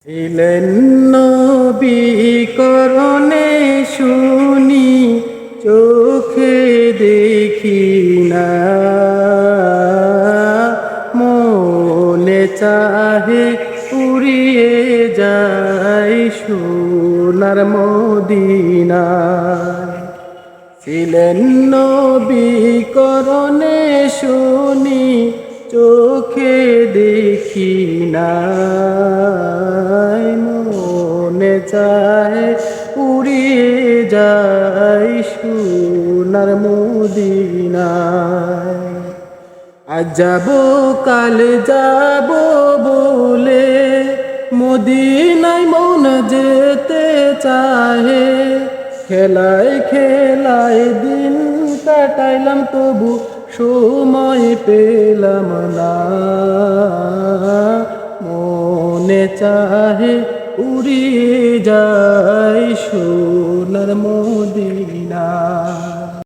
ছিলেন নবী করণে শুনি চোখে দেখি না, মনে চাহে উড়িয়ে যাই সোনার মদিনা। ছিলেন নবী করণে শুনি চোখে দেখি না, মনে চায় উড়িয়ে যাই সোনার মদিনায়। আজ যাব কাল যাব বলে মদিনায় মন যেতে চাহে, খেলায় খেলায় দিন কাটাইলাম তবু সময় পেলাম না, মনে চাহে উড়িয়ে যায় সোনার মদিনা।